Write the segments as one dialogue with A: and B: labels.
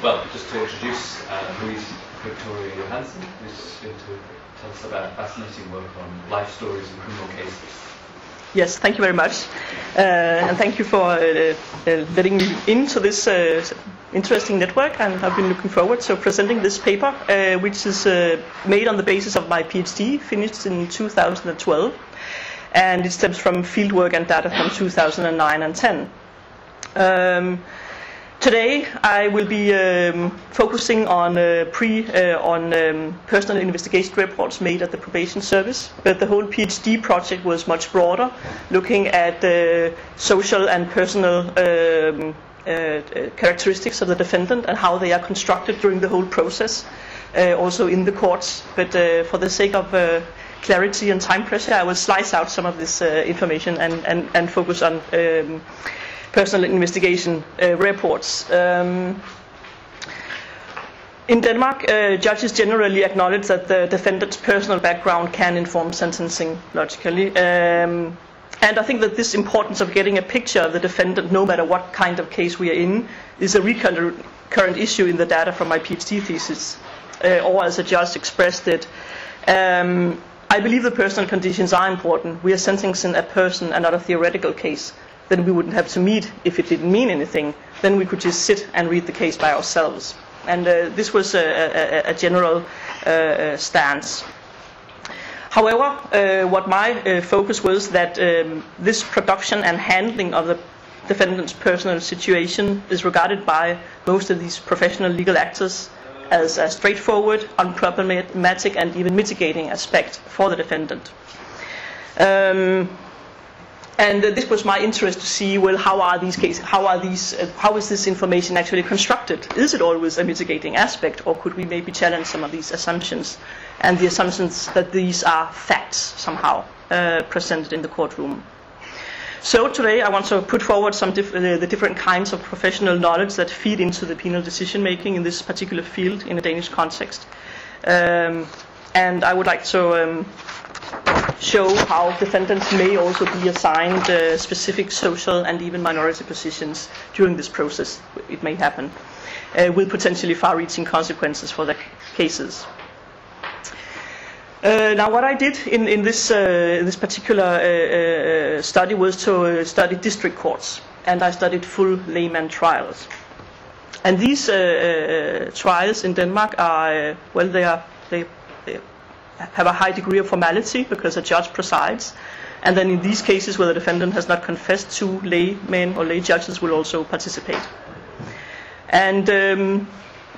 A: Well, just to introduce Louise Victoria Johansen, who's going to tell us about fascinating work on life stories in criminal cases.
B: Yes, thank you very much. And thank you for letting me into this interesting network. And I've been looking forward to presenting this paper, which is made on the basis of my PhD, finished in 2012. And it stems from fieldwork and data from 2009 and 10. Today I will be focusing on personal investigation reports made at the probation service, but the whole PhD project was much broader, looking at social and personal characteristics of the defendant and how they are constructed during the whole process, also in the courts. But for the sake of clarity and time pressure, I will slice out some of this information and focus on personal investigation reports. In Denmark, judges generally acknowledge that the defendant's personal background can inform sentencing logically. And I think that this importance of getting a picture of the defendant, no matter what kind of case we are in, is a recurrent issue in the data from my PhD thesis, or as a judge expressed it. I believe the personal conditions are important. We are sentencing a person and not a theoretical case. Then we wouldn't have to meet if it didn't mean anything. Then we could just sit and read the case by ourselves. And this was a general stance. However, what my focus was that this production and handling of the defendant's personal situation is regarded by most of these professional legal actors as a straightforward, unproblematic, and even mitigating aspect for the defendant. And this was my interest to see, well, how is this information actually constructed? Is it always a mitigating aspect, or could we maybe challenge some of these assumptions and the assumptions that these are facts somehow presented in the courtroom? So today I want to put forward some the different kinds of professional knowledge that feed into the penal decision making in this particular field in a Danish context. And I would like to show how defendants may also be assigned specific social and even minority positions during this process. It may happen with potentially far-reaching consequences for their cases. Now, what I did in this particular study was to study district courts, and I studied full layman trials. And these trials in Denmark are they have a high degree of formality because a judge presides, and then in these cases where the defendant has not confessed, two laymen or lay judges will also participate. And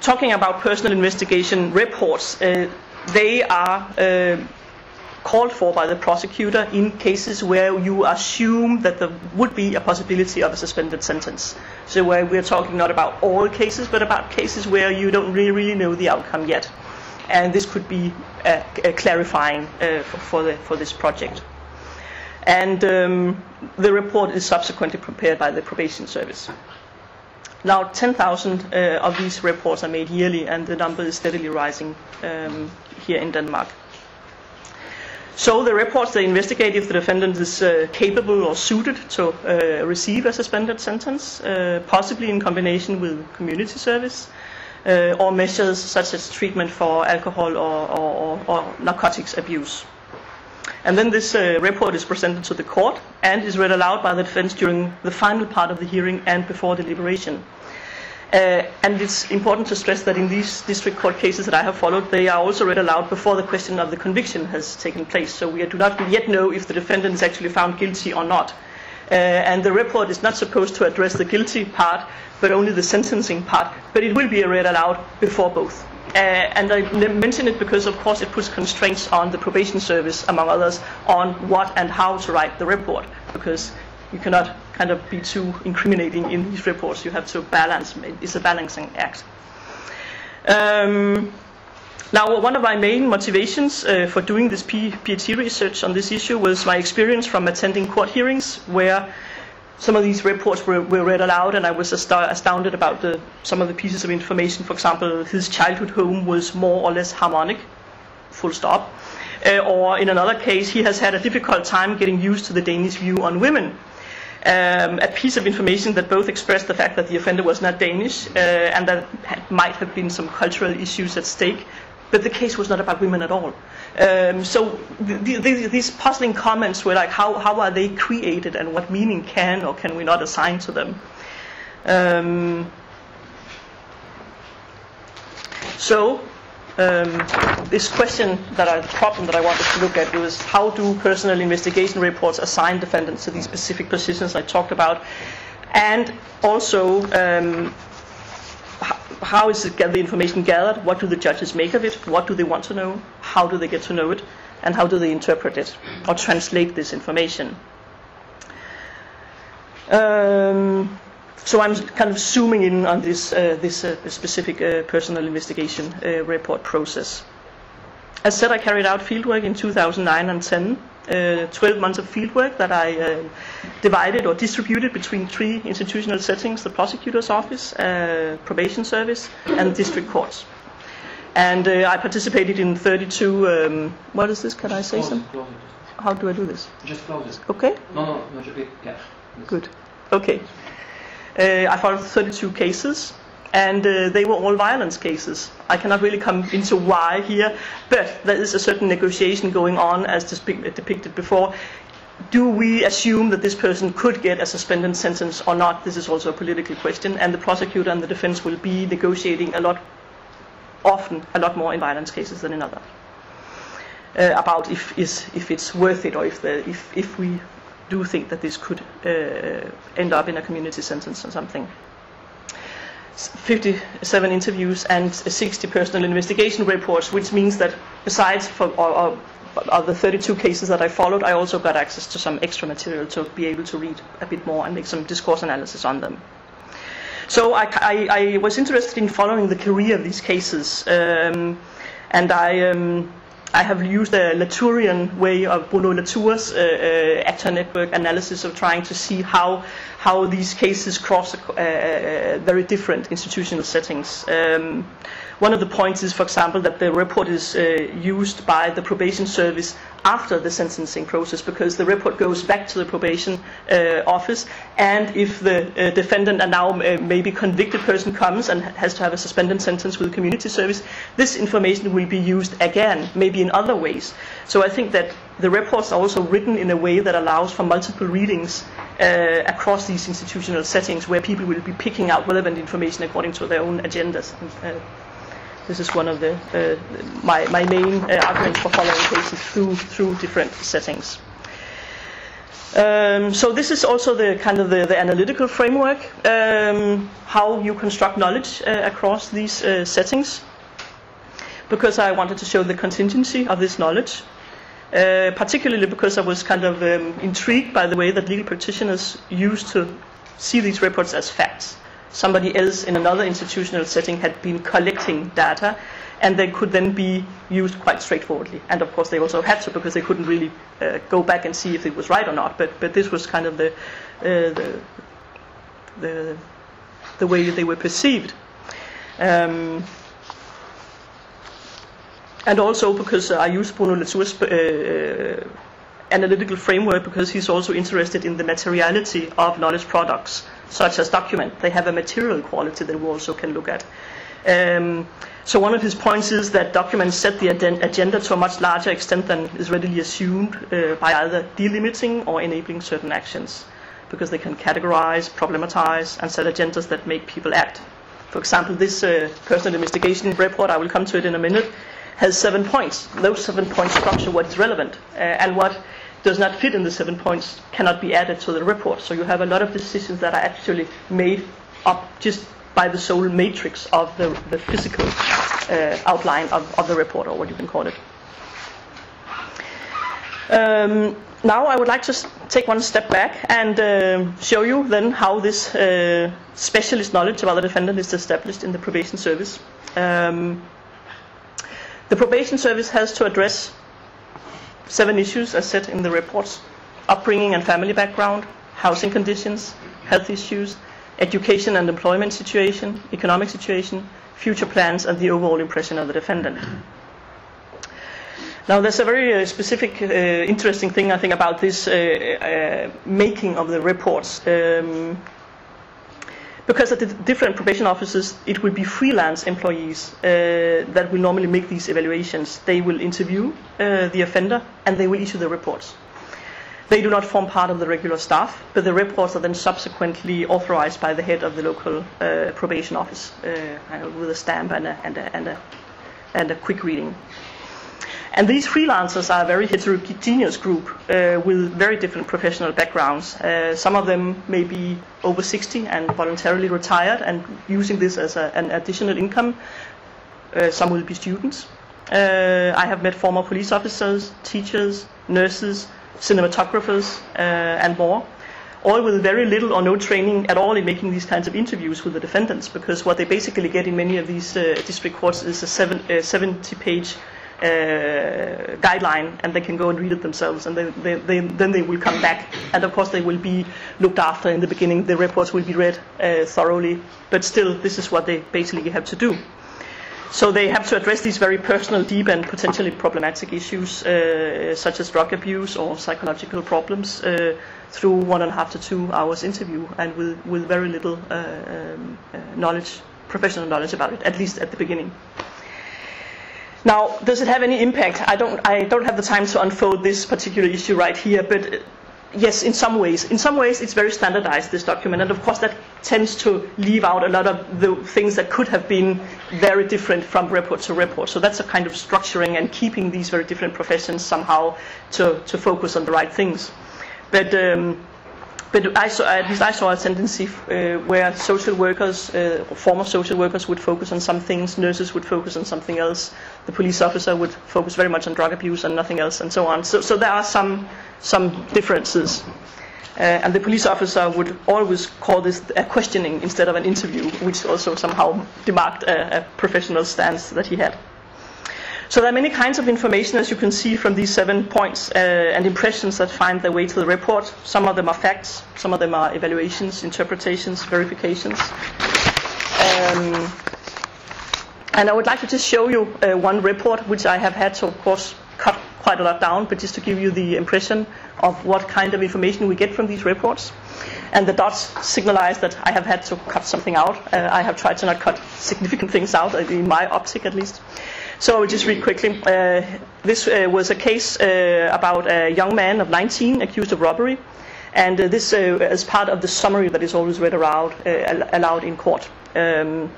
B: talking about personal investigation reports, they are called for by the prosecutor in cases where you assume that there would be a possibility of a suspended sentence. So where we're talking not about all cases, but about cases where you don't really know the outcome yet. And this could be clarifying for this project. And the report is subsequently prepared by the probation service. Now 10,000 of these reports are made yearly, and the number is steadily rising here in Denmark. So the reports, they investigate if the defendant is capable or suited to receive a suspended sentence, possibly in combination with community service, or measures such as treatment for alcohol or narcotics abuse. And then this report is presented to the court and is read aloud by the defense during the final part of the hearing and before deliberation. And it's important to stress that in these district court cases that I have followed, they are also read aloud before the question of the conviction has taken place. So we do not yet know if the defendant is actually found guilty or not. And the report is not supposed to address the guilty part, but only the sentencing part. But it will be read aloud before both. And I mention it because, of course, it puts constraints on the probation service, among others, on what and how to write the report. Because you cannot kind of be too incriminating in these reports. You have to balance. It's a balancing act. Now, one of my main motivations for doing this PhD research on this issue was my experience from attending court hearings where some of these reports were read aloud, and I was astounded about some of the pieces of information. For example, his childhood home was more or less harmonic, full stop. Or in another case, he has had a difficult time getting used to the Danish view on women. A piece of information that both expressed the fact that the offender was not Danish and that might have been some cultural issues at stake, but the case was not about women at all. So these puzzling comments were like, how are they created, and what meaning can or can we not assign to them? This question problem that I wanted to look at was, how do personal investigation reports assign defendants to these specific positions I talked about, and also how is the information gathered, what do the judges make of it, what do they want to know, how do they get to know it, and how do they interpret it or translate this information. So I'm kind of zooming in on this specific personal investigation report process. As said, I carried out fieldwork in 2009 and 10, 12 months of fieldwork that I divided or distributed between 3 institutional settings: the prosecutor's office, probation service, and district courts. And I participated in 32, what is this, can I say some?
A: Close it.
B: How do I do this?
A: Just close it.
B: Okay?
A: No, just a bit, yeah.
B: Good. Okay. I followed 32 cases, and they were all violence cases. I cannot really come into why here, but there is a certain negotiation going on, as depicted before. Do we assume that this person could get a suspended sentence or not? This is also a political question, and the prosecutor and the defense will be negotiating often a lot more in violence cases than in other, about if it's worth it, or if we do think that this could end up in a community sentence or something. 57 interviews and 60 personal investigation reports, which means that besides of the 32 cases that I followed, I also got access to some extra material to be able to read a bit more and make some discourse analysis on them. So I was interested in following the career of these cases, and I have used a Latourian way of Bruno Latour's actor network analysis of trying to see how these cases cross very different institutional settings. One of the points is, for example, that the report is used by the probation service after the sentencing process, because the report goes back to the probation office, and if the defendant and now maybe convicted person comes and has to have a suspended sentence with the community service, this information will be used again, maybe in other ways. So I think that the reports are also written in a way that allows for multiple readings across these institutional settings, where people will be picking out relevant information according to their own agendas. This is one of my main arguments for following cases through different settings. So this is also the kind of the analytical framework, how you construct knowledge across these settings, because I wanted to show the contingency of this knowledge, particularly because I was kind of intrigued by the way that legal practitioners used to see these reports as facts. Somebody else in another institutional setting had been collecting data, and they could then be used quite straightforwardly. And of course they also had to, because they couldn't really go back and see if it was right or not. But this was kind of the way that they were perceived. And also because I use Bruno Latour's analytical framework, because he's also interested in the materiality of knowledge products, such as document. They have a material quality that we also can look at. So one of his points is that documents set the agenda to a much larger extent than is readily assumed by either delimiting or enabling certain actions, because they can categorize, problematize, and set agendas that make people act. For example, this personal investigation report, I will come to it in a minute, has 7 points. Those 7 points structure what is relevant, and what does not fit in the 7 points cannot be added to the report. So you have a lot of decisions that are actually made up just by the sole matrix of the physical outline of the report, or what you can call it. Now I would like to take one step back and show you then how this specialist knowledge about the defendant is established in the probation service. The probation service has to address 7 issues as set in the reports: upbringing and family background, housing conditions, health issues, education and employment situation, economic situation, future plans, and the overall impression of the defendant. Now there's a very specific, interesting thing I think about this making of the reports. Because at the different probation offices, it will be freelance employees that will normally make these evaluations. They will interview the offender and they will issue the reports. They do not form part of the regular staff, but the reports are then subsequently authorized by the head of the local probation office with a stamp and a quick reading. And these freelancers are a very heterogeneous group with very different professional backgrounds. Some of them may be over 60 and voluntarily retired and using this as an additional income. Some will be students. I have met former police officers, teachers, nurses, cinematographers, and more, all with very little or no training at all in making these kinds of interviews with the defendants, because what they basically get in many of these district courts is a 70-page guideline, and they can go and read it themselves, and then they will come back, and of course they will be looked after in the beginning. The reports will be read thoroughly, but still this is what they basically have to do. So they have to address these very personal, deep and potentially problematic issues such as drug abuse or psychological problems through 1.5 to 2 hours interview, and with very little knowledge, professional knowledge about it, at least at the beginning. Now, does it have any impact? I don't have the time to unfold this particular issue right here, but yes, in some ways. In some ways, it's very standardized, this document, and of course that tends to leave out a lot of the things that could have been very different from report to report. So that's a kind of structuring and keeping these very different professions somehow to focus on the right things. But at least I saw a tendency where social workers, former social workers would focus on some things, nurses would focus on something else, the police officer would focus very much on drug abuse and nothing else, and so on. So there are some differences. And the police officer would always call this a questioning instead of an interview, which also somehow demarked a professional stance that he had. So there are many kinds of information, as you can see from these 7 points, and impressions that find their way to the report. Some of them are facts, some of them are evaluations, interpretations, verifications. And I would like to just show you one report, which I have had to, of course, cut quite a lot down, but just to give you the impression of what kind of information we get from these reports. And the dots signalize that I have had to cut something out. I have tried to not cut significant things out, in my optic at least. So I will just read quickly. This was a case about a young man of 19 accused of robbery. And this is part of the summary that is always read aloud in court, and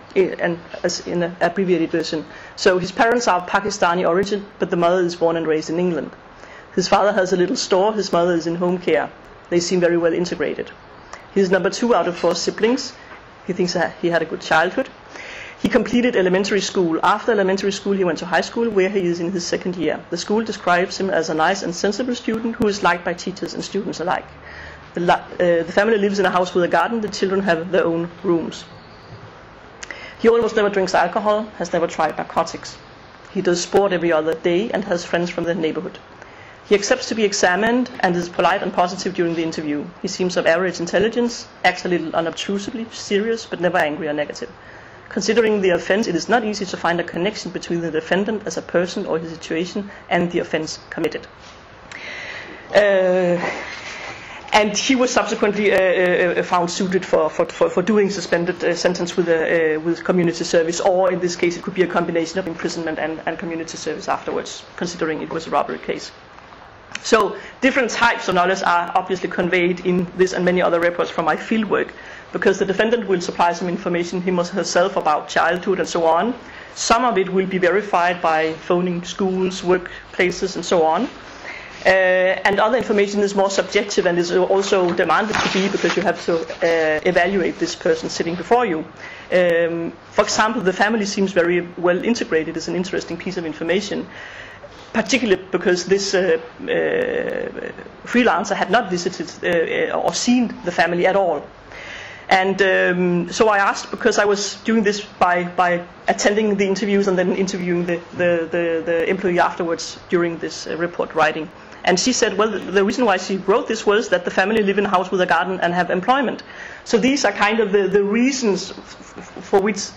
B: as in an abbreviated version. So his parents are of Pakistani origin, but the mother is born and raised in England. His father has a little store, his mother is in home care. They seem very well integrated. He is number 2 out of 4 siblings. He thinks that he had a good childhood. He completed elementary school. After elementary school, he went to high school, where he is in his 2nd year. The school describes him as a nice and sensible student who is liked by teachers and students alike. The family lives in a house with a garden. The children have their own rooms. He almost never drinks alcohol, has never tried narcotics. He does sport every other day and has friends from the neighborhood. He accepts to be examined and is polite and positive during the interview. He seems of average intelligence, acts a little unobtrusively serious, but never angry or negative. Considering the offense, it is not easy to find a connection between the defendant as a person or his situation and the offense committed. And he was subsequently found suited for doing suspended sentence with community service, or in this case it could be a combination of imprisonment and community service afterwards, considering it was a robbery case. So different types of knowledge are obviously conveyed in this and many other reports from my fieldwork, because the defendant will supply some information him or herself about childhood and so on. Some of it will be verified by phoning schools, workplaces and so on. And other information is more subjective and is also demanded to be, because you have to evaluate this person sitting before you. For example, the family seems very well integrated is an interesting piece of information, particularly because this freelancer had not visited or seen the family at all. And so I asked, because I was doing this by attending the interviews and then interviewing the employee afterwards during this report writing. And she said, well, the reason why she wrote this was that the family live in a house with a garden and have employment. So these are kind of the reasons for which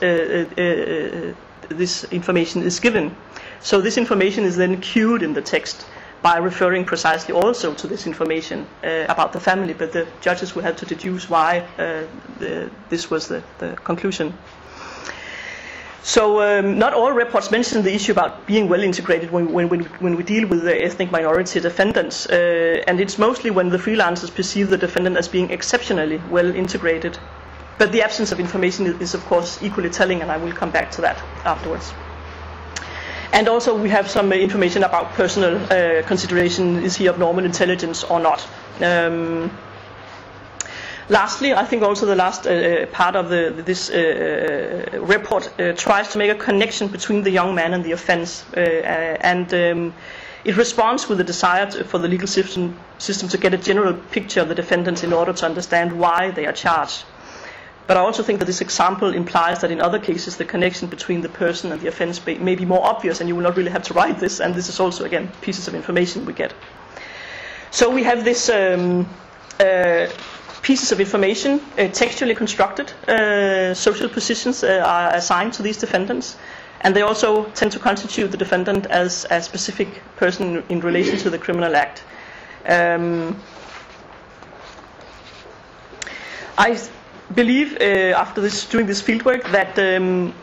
B: this information is given. So this information is then cued in the text. by referring precisely also to this information about the family, but the judges will have to deduce why this was the conclusion. So not all reports mention the issue about being well integrated when we deal with the ethnic minority defendants, and it's mostly when the freelancers perceive the defendant as being exceptionally well integrated. But the absence of information is of course equally telling, and I will come back to that afterwards. And also we have some information about personal consideration, is he of normal intelligence or not. Lastly, I think also the last part of this report tries to make a connection between the young man and the offence, and it responds with a desire for the legal system to get a general picture of the defendants in order to understand why they are charged. But I also think that this example implies that in other cases the connection between the person and the offence may be more obvious, and you will not really have to write this, and this is also, again, pieces of information we get. So we have this pieces of information, textually constructed, social positions are assigned to these defendants, and they also tend to constitute the defendant as a specific person in relation to the criminal act. I believe after doing this fieldwork that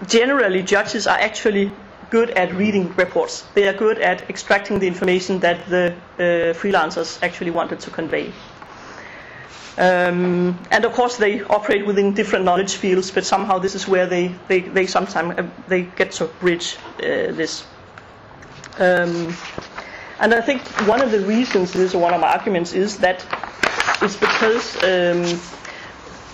B: generally judges are actually good at reading reports. They are good at extracting the information that the freelancers actually wanted to convey. And of course they operate within different knowledge fields, but somehow this is where they sometimes they get to bridge this. And I think one of the reasons, this is one of my arguments, is that it's because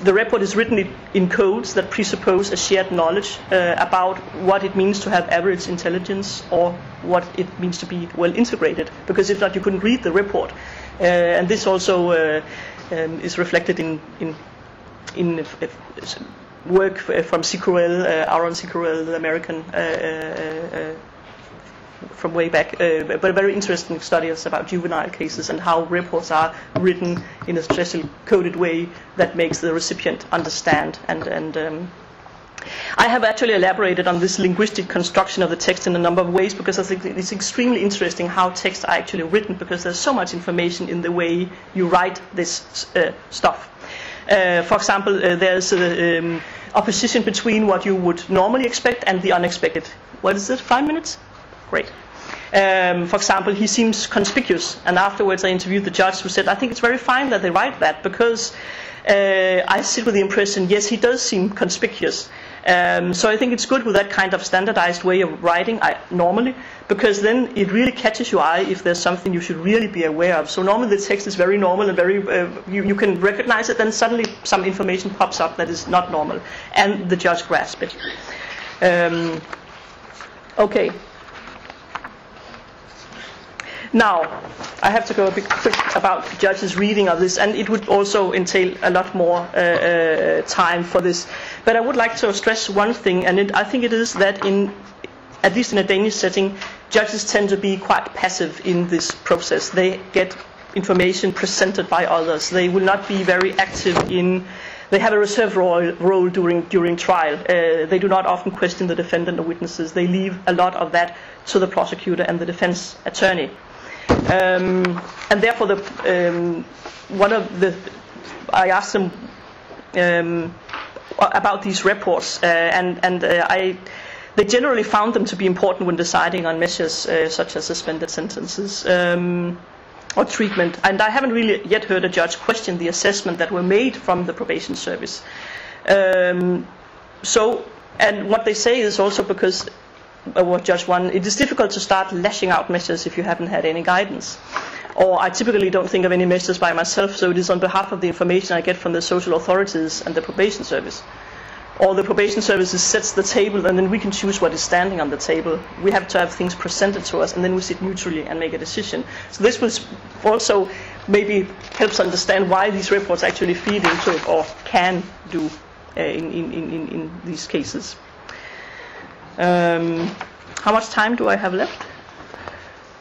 B: the report is written in codes that presuppose a shared knowledge about what it means to have average intelligence or what it means to be well integrated, because if not you couldn't read the report. And this also is reflected in work from Sicurel, Aaron Sicurel, the American, from way back, but very interesting studies about juvenile cases and how reports are written in a special coded way that makes the recipient understand. And I have actually elaborated on this linguistic construction of the text in a number of ways, because I think it's extremely interesting how texts are actually written, because there's so much information in the way you write this stuff. For example, there's opposition between what you would normally expect and the unexpected. What is it, 5 minutes? Great. For example, he seems conspicuous, and afterwards I interviewed the judge who said, I think it's very fine that they write that, because I sit with the impression, yes, he does seem conspicuous. So I think it's good with that kind of standardized way of writing normally, because then it really catches your eye if there's something you should really be aware of. So normally the text is very normal and very you can recognize it, then suddenly some information pops up that is not normal, and the judge grasps it. Okay. Now, I have to go a bit quick about judges' reading of this, and it would also entail a lot more time for this. But I would like to stress one thing, and I think it is that at least in a Danish setting, judges tend to be quite passive in this process. They get information presented by others. They will not be very active they have a reserve role during trial. They do not often question the defendant or witnesses. They leave a lot of that to the prosecutor and the defense attorney. And therefore, I asked them about these reports, and they generally found them to be important when deciding on measures such as suspended sentences or treatment. And I haven't really yet heard a judge question the assessment that were made from the probation service. And what they say is also because. What Judge 1, it is difficult to start lashing out measures if you haven't had any guidance. Or I typically don't think of any measures by myself, so it is on behalf of the information I get from the social authorities and the probation service. Or the probation service sets the table, and then we can choose what is standing on the table. We have to have things presented to us, and then we sit neutrally and make a decision. So this was also maybe helps understand why these reports actually feed into it, or can do in these cases. How much time do I have left?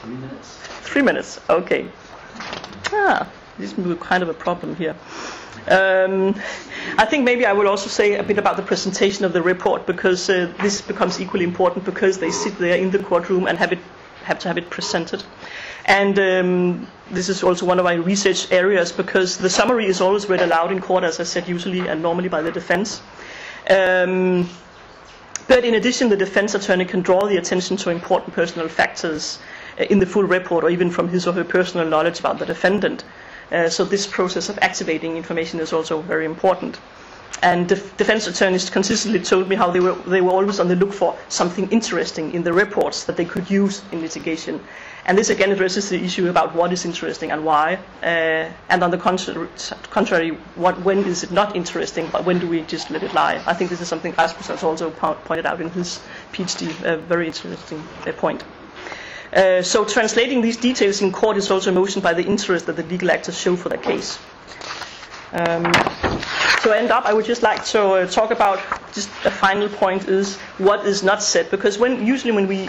A: 3 minutes.
B: 3 minutes, okay. This is kind of a problem here. I think maybe I will also say a bit about the presentation of the report, because this becomes equally important, because they sit there in the courtroom and have to have it presented. And this is also one of my research areas, because the summary is always read aloud in court, as I said, usually and normally by the defense. But in addition, the defense attorney can draw the attention to important personal factors in the full report, or even from his or her personal knowledge about the defendant. So this process of activating information is also very important. And defense attorneys consistently told me how they were always on the look for something interesting in the reports that they could use in litigation. And this again addresses the issue about what is interesting and why. And on the contrary, when is it not interesting, but when do we just let it lie? I think this is something Rasmus has also pointed out in his PhD, a very interesting point. So translating these details in court is also emotion by the interest that the legal actors show for their case. To end up, I would just like to talk about, just a final point is what is not said, because usually when we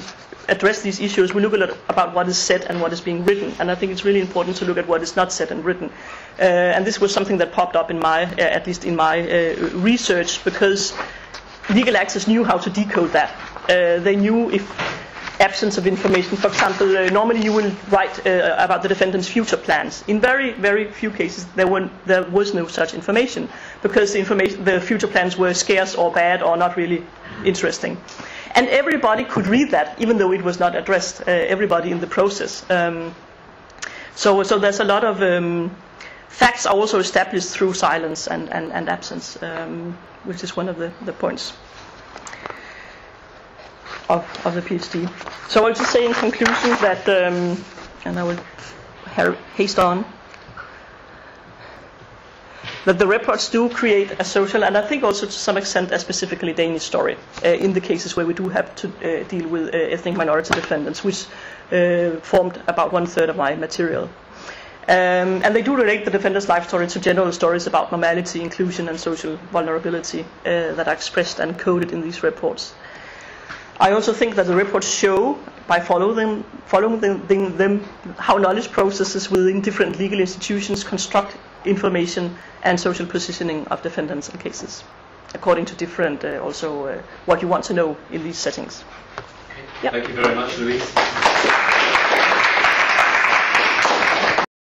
B: address these issues, we look a lot about what is said and what is being written, and I think it's really important to look at what is not said and written. And this was something that popped up in my, at least in my research, because legal actors knew how to decode that. They knew if absence of information, for example, normally you will write about the defendant's future plans. In very, very few cases, there was no such information, because the future plans were scarce or bad or not really interesting. And everybody could read that, even though it was not addressed, everybody in the process. So there's a lot of facts are also established through silence and absence, which is one of the points of the PhD. So I'll just say in conclusion that, and I will haste on, that the reports do create a social, and I think also to some extent a specifically Danish story, in the cases where we do have to deal with ethnic minority defendants, which formed about 1/3 of my material. And they do relate the defender's life story to general stories about normality, inclusion, and social vulnerability that are expressed and coded in these reports. I also think that the reports show, by following them, how knowledge processes within different legal institutions construct information and social positioning of defendants in cases, according to different, what you want to know in these settings.
A: Thank you very much, Louise.